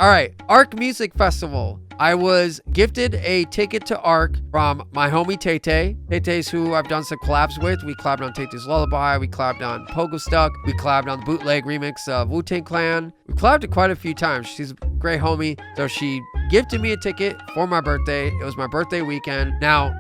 All right, Arc Music Festival. I was gifted a ticket to Arc from my homie Tay Tay. Tay Tay's who I've done some collabs with. We collabed on Tay Tay's Lullaby. We collabed on Pogo Stuck. We collabed on the bootleg remix of Wu-Tang Clan. We collabed quite a few times. She's a great homie. So she gifted me a ticket for my birthday. It was my birthday weekend. Now,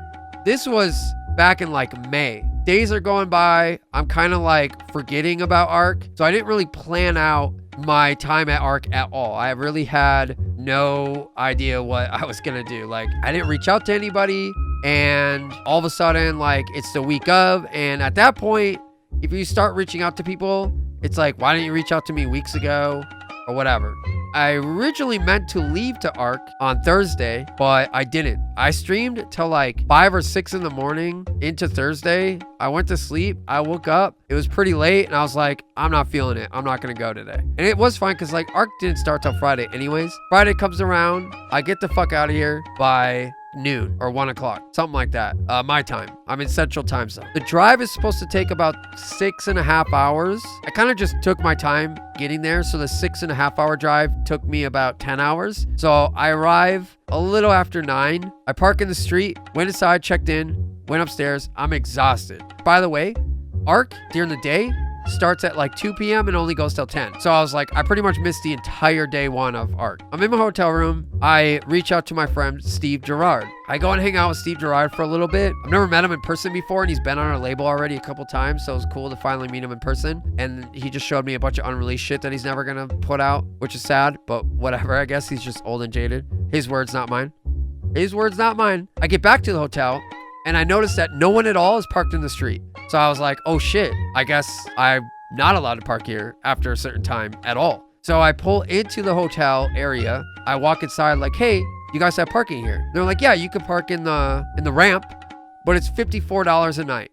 this was back in like May. Days are going by. I'm kind of like forgetting about Arc. So I didn't really plan out my time at Arc at all. I really had no idea what I was gonna do. Like, I didn't reach out to anybody, and all of a sudden, like, it's the week of, and at that point, if you start reaching out to people, it's like, why didn't you reach out to me weeks ago or whatever? I originally meant to leave to Arc on Thursday, but I didn't. I streamed till like 5 or 6 in the morning into Thursday. I went to sleep. I woke up. It was pretty late, and I was like, I'm not feeling it. I'm not going to go today. And it was fine because like Arc didn't start till Friday anyways. Friday comes around. I get the fuck out of here by noon or 1 o'clock, something like that. My time. I'm in Central Time Zone. The drive is supposed to take about 6.5 hours. I kind of just took my time getting there. So the 6.5 hour drive took me about 10 hours. So I arrive a little after 9. I park in the street, went inside, checked in, went upstairs. I'm exhausted. By the way, Arc during the day starts at like 2 p.m. and only goes till 10. So I was like, I pretty much missed the entire day one of Arc. I'm in my hotel room. I reach out to my friend, Steve Gerard. I go and hang out with Steve Gerard for a little bit. I've never met him in person before, and he's been on our label already a couple times. So it was cool to finally meet him in person. And he just showed me a bunch of unreleased shit that he's never gonna put out, which is sad, but whatever. I guess he's just old and jaded. His words, not mine. His words, not mine. I get back to the hotel, and I notice that no one at all is parked in the street. So I was like, oh shit, I guess I'm not allowed to park here after a certain time at all. So I pull into the hotel area. I walk inside like, hey, you guys have parking here? They're like, yeah, you can park in the ramp, but it's $54 a night.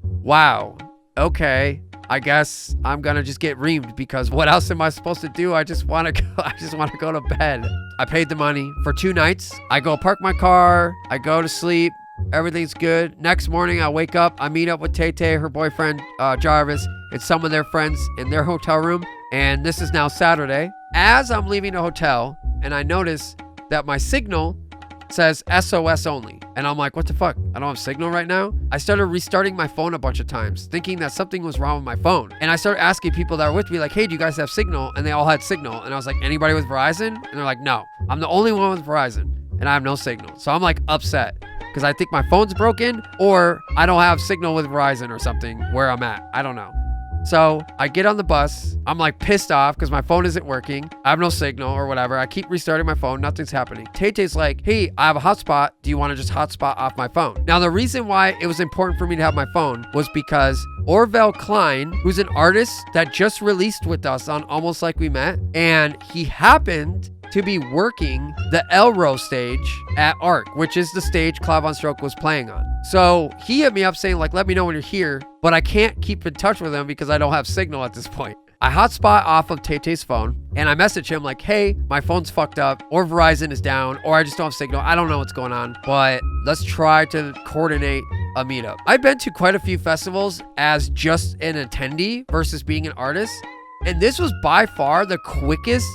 Wow. Okay. I guess I'm gonna just get reamed because what else am I supposed to do? I just want to go to bed. I paid the money for 2 nights. I go park my car. I go to sleep. Everything's good. Next morning, I wake up. I meet up with Tay Tay, her boyfriend, Jarvis, and some of their friends in their hotel room. And this is now Saturday. As I'm leaving the hotel, and I notice that my signal says SOS only. And I'm like, what the fuck? I don't have signal right now. I started restarting my phone a bunch of times, thinking that something was wrong with my phone. And I started asking people that were with me, like, hey, do you guys have signal? And they all had signal. And I was like, anybody with Verizon? And they're like, no, I'm the only one with Verizon, and I have no signal. So I'm like upset because I think my phone's broken, or I don't have signal with Verizon or something where I'm at. I don't know. So I get on the bus. I'm like pissed off because my phone isn't working. I have no signal or whatever. I keep restarting my phone. Nothing's happening. Tay Tay's like, hey, I have a hotspot. Do you want to just hotspot off my phone? Now, the reason why it was important for me to have my phone was because Orville Klein, who's an artist that just released with us on Almost Like We Met, and he happened to be working the Elro stage at Arc, which is the stage Clav on Stroke was playing on. So he hit me up saying, like, let me know when you're here, but I can't keep in touch with him because I don't have signal at this point. I hotspot off of Tay Tay's phone, and I message him like, hey, my phone's fucked up, or Verizon is down, or I just don't have signal. I don't know what's going on, but let's try to coordinate a meetup. I've been to quite a few festivals as just an attendee versus being an artist, and this was by far the quickest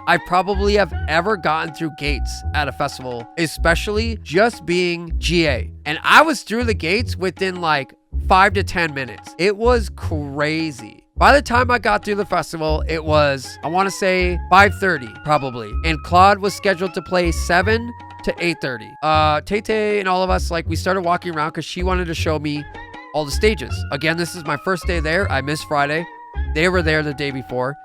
I probably have ever gotten through gates at a festival, especially just being GA. And I was through the gates within like 5 to 10 minutes. It was crazy. By the time I got through the festival, it was, I want to say 5:30 probably. And Claude was scheduled to play 7 to 8:30. Tay Tay and all of us, like, we started walking around because she wanted to show me all the stages. Again, this is my first day there. I missed Friday. They were there the day before.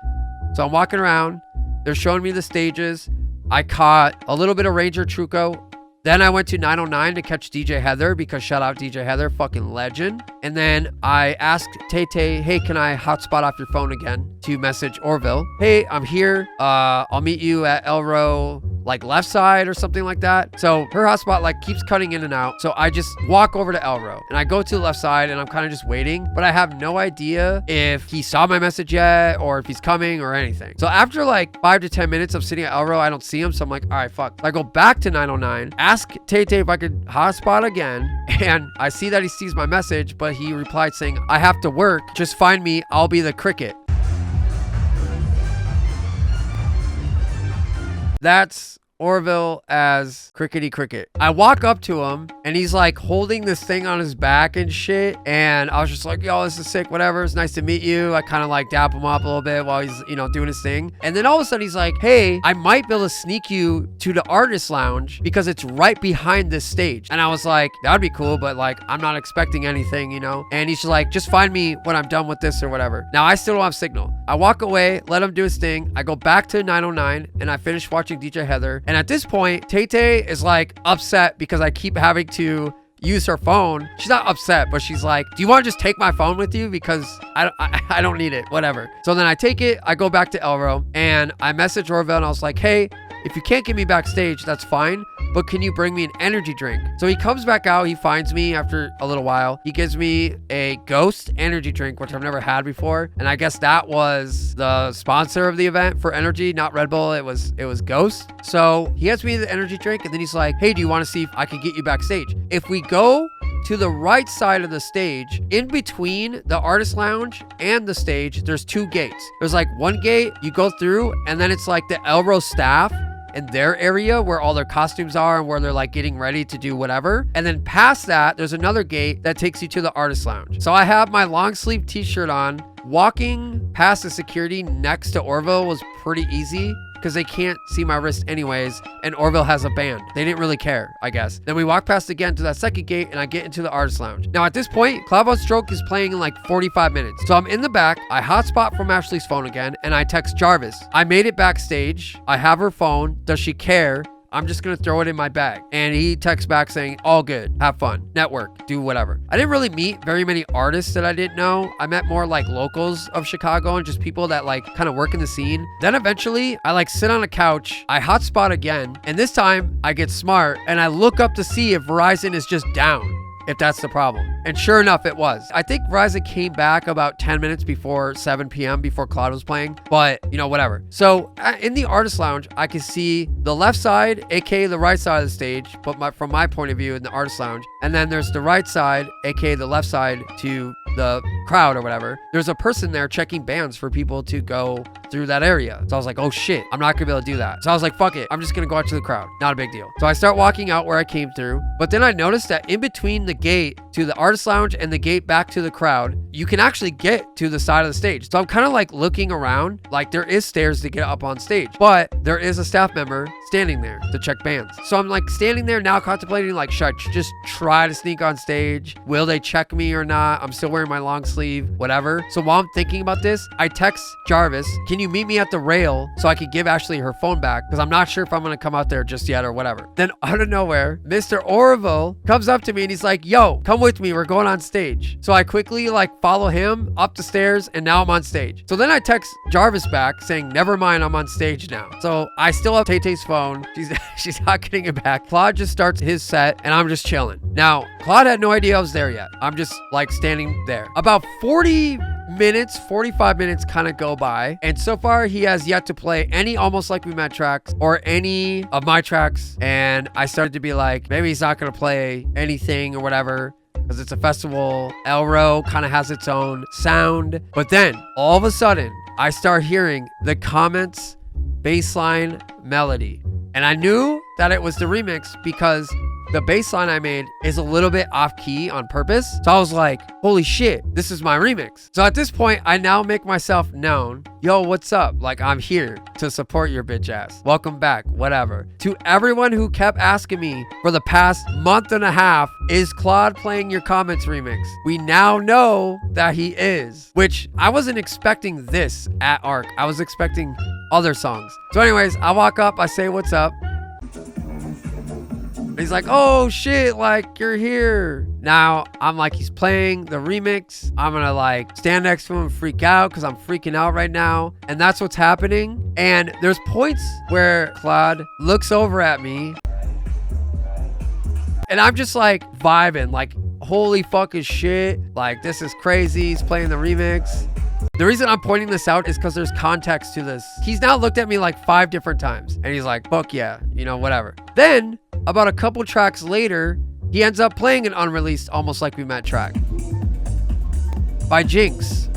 So I'm walking around. They're showing me the stages. I caught a little bit of Ranger Truco. Then I went to 909 to catch DJ Heather because shout out DJ Heather, fucking legend. And then I asked Tay Tay, hey, can I hotspot off your phone again to message Orville? Hey, I'm here. I'll meet you at Elro, like left side or something like that. So her hotspot like keeps cutting in and out. So I just walk over to Elro and I go to the left side and I'm kind of just waiting, but I have no idea if he saw my message yet or if he's coming or anything. So after like 5 to 10 minutes of sitting at Elro, I don't see him. So I'm like, all right, fuck. I go back to 909, ask Tay Tay if I could hotspot again. And I see that he sees my message, but he replied saying, I have to work. Just find me. I'll be the cricket. That's Orville as Crickety Cricket. I walk up to him and he's like holding this thing on his back and shit. And I was just like, yo, this is sick, whatever. It's nice to meet you. I kind of like dap him up a little bit while he's, doing his thing. And then all of a sudden he's like, hey, I might be able to sneak you to the artist lounge because it's right behind this stage. And I was like, that would be cool, but like, I'm not expecting anything, And he's like, just find me when I'm done with this or whatever. Now I still don't have signal. I walk away, let him do his thing. I go back to 909 and I finish watching DJ Heather. And at this point, Tay is like upset because I keep having to use her phone. She's not upset, but she's like, do you want to just take my phone with you? Because I don't need it, whatever. So then I take it, I go back to Elro and I message Orville and I was like, hey, if you can't get me backstage, that's fine, but can you bring me an energy drink? So he comes back out, he finds me after a little while. He gives me a Ghost energy drink, which I've never had before. And I guess that was the sponsor of the event for energy, not Red Bull. It was Ghost. So he hands me the energy drink and then he's like, hey, do you want to see if I can get you backstage? If we go to the right side of the stage, in between the artist lounge and the stage, there's 2 gates. There's like one gate you go through and then it's like the Elro staff in their area where all their costumes are and where they're like getting ready to do whatever. And then past that, there's another gate that takes you to the artist lounge. So I have my long sleeve t-shirt on. Walking past the security next to Orville was pretty easy because they can't see my wrist anyways, and Orville has a band. They didn't really care, I guess. Then we walk past again to that second gate and I get into the artist lounge. Now at this point, Cloud One Stroke is playing in like 45 minutes. So I'm in the back, I hotspot from Ashley's phone again, and I text Jarvis. I made it backstage, I have her phone, does she care? I'm just gonna throw it in my bag. And he texts back saying, all good, have fun, network, do whatever. I didn't really meet very many artists that I didn't know. I met more like locals of Chicago and just people that like kind of work in the scene. Then eventually I like sit on a couch, I hotspot again, and this time I get smart and I look up to see if Verizon is just down, if that's the problem. And sure enough, it was. I think Verizon came back about 10 minutes before 7 p.m. before Cloud was playing, but whatever. So in the artist lounge, I can see the left side, aka the right side of the stage, but from my point of view in the artist lounge. And then there's the right side, aka the left side to the crowd or whatever. There's a person there checking bands for people to go through that area. So I was like, oh shit, I'm not gonna be able to do that. So I was like, fuck it, I'm just gonna go out to the crowd. Not a big deal. So I start walking out where I came through, but then I noticed that in between the gate to the artist lounge and the gate back to the crowd, you can actually get to the side of the stage. So I'm kind of like looking around, like there is stairs to get up on stage, but there is a staff member standing there to check bands. So I'm like standing there now contemplating like, should I just try to sneak on stage? Will they check me or not? I'm still wearing my long sleeve, whatever. So while I'm thinking about this, I text Jarvis, can you meet me at the rail so I could give Ashley her phone back? Because I'm not sure if I'm going to come out there just yet or whatever. Then out of nowhere, Mr. Orville comes up to me and he's like, yo, come with me. We're going on stage. So I quickly like follow him up the stairs and now I'm on stage. So then I text Jarvis back saying, never mind, I'm on stage now. So I still have Tay-Tay's phone. She's not getting it back. Claude just starts his set and I'm just chilling. Now, Claude had no idea I was there yet. I'm just like standing there. About 45 minutes kind of go by, and so far he has yet to play any Almost Like We Met tracks or any of my tracks. And I started to be like, maybe he's not going to play anything or whatever because it's a festival. Elro kind of has its own sound. But then all of a sudden I start hearing the comments bassline melody, and I knew that it was the remix because the bass line I made is a little bit off key on purpose. So I was like, holy shit, this is my remix. So at this point, I now make myself known. Yo, what's up? Like, I'm here to support your bitch ass. Welcome back, whatever. To everyone who kept asking me for the past month and a half, is Claude playing your comments remix? We now know that he is, which I wasn't expecting this at ARC. I was expecting other songs. So anyways, I walk up, I say, what's up? He's like, oh shit, like you're here. Now I'm like, he's playing the remix. I'm gonna like stand next to him and freak out because I'm freaking out right now. And that's what's happening. And there's points where Claude looks over at me and I'm just like vibing, like holy fucking shit. Like this is crazy. He's playing the remix. The reason I'm pointing this out is because there's context to this. He's now looked at me like 5 different times and he's like, fuck yeah, whatever. Then about a couple tracks later, he ends up playing an unreleased Almost Like We Met track by Jinx.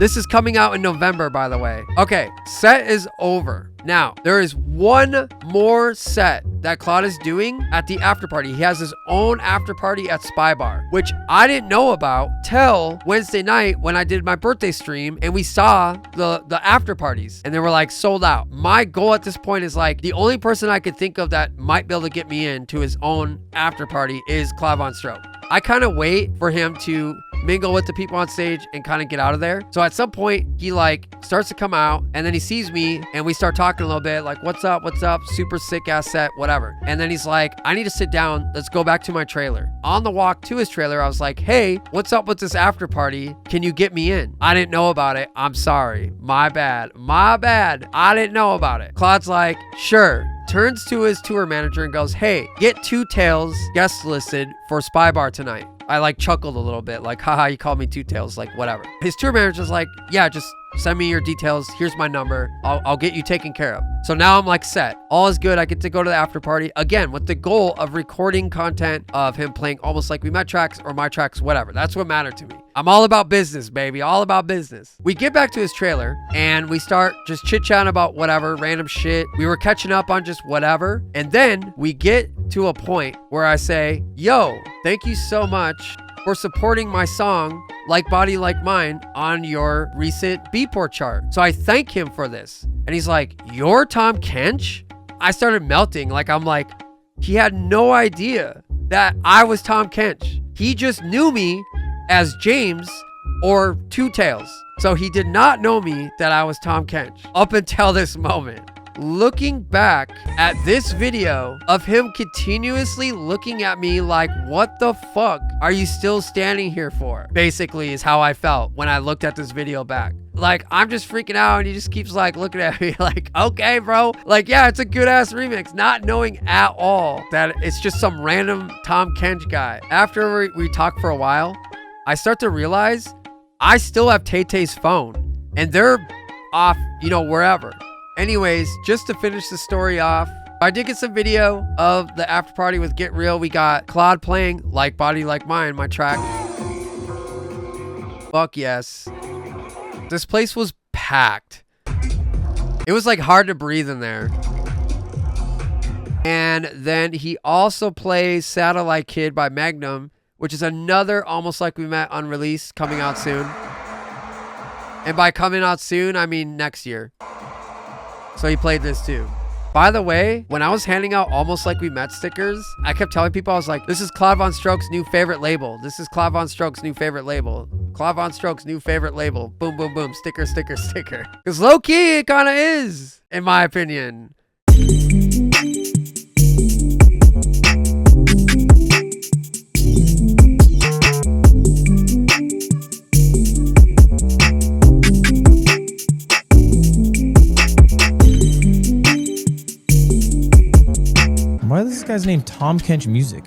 This is coming out in November, by the way. Okay, set is over. Now, there is one more set that Claude is doing at the after party. He has his own after party at Spy Bar, which I didn't know about till Wednesday night when I did my birthday stream and we saw the after parties and they were like sold out. My goal at this point is like the only person I could think of that might be able to get me into his own after party is Claude Von Stroke. I kind of wait for him to mingle with the people on stage and kind of get out of there. So at some point he like starts to come out and then he sees me and we start talking a little bit like, what's up, super sick ass set, whatever. And then he's like, I need to sit down, let's go back to my trailer. On the walk to his trailer, I was like, hey, what's up with this after party? Can you get me in? I didn't know about it. I'm sorry. My bad. I didn't know about it. Claude's like, sure. Turns to his tour manager and goes, hey, get Two Tails guest listed for Spy Bar tonight. I like chuckled a little bit, like, haha, you called me Two Tails, like, whatever. His tour manager's like, yeah, just send me your details. Here's my number. I'll get you taken care of. So now I'm like set. All is good. I get to go to the after party again with the goal of recording content of him playing Almost Like We Met tracks or my tracks, whatever. That's what mattered to me. I'm all about business, baby. All about business. We get back to his trailer and we start just chit-chatting about whatever, random shit. We were catching up on just whatever. And then we get to a point where I say, yo, thank you so much for supporting my song, Like Body Like Mine, on your recent Beatport chart. So I thank him for this. And he's like, you're Tom Kench? I started melting. Like, I'm like, he had no idea that I was Tom Kench. He just knew me as James or Two Tails. So he did not know me that I was Tom Kench up until this moment. Looking back at this video of him continuously looking at me like, what the fuck are you still standing here for? Basically is how I felt when I looked at this video back. Like, I'm just freaking out and he just keeps like looking at me like, okay, bro. Like, yeah, it's a good ass remix. Not knowing at all that it's just some random Tom Kench guy. After we talk for a while, I start to realize I still have Tay-Tay's phone and they're off, wherever. Anyways, just to finish the story off, I did get some video of the after party with Get Real. We got Claude playing Like Body Like Mine, my track. Fuck yes. This place was packed. It was like hard to breathe in there. And then he also plays Satellite Kid by Magnum, which is another Almost Like We Met unreleased coming out soon. And by coming out soon, I mean next year. So he played this too. By the way, when I was handing out Almost Like We Met stickers, I kept telling people, I was like, this is Claude Von Stroke's new favorite label. This is Claude Von Stroke's new favorite label. Claude Von Stroke's new favorite label. Boom, boom, boom. Sticker, sticker, sticker. Because low key, it kind of is, in my opinion. Why is this guy's name Tom Kench Music?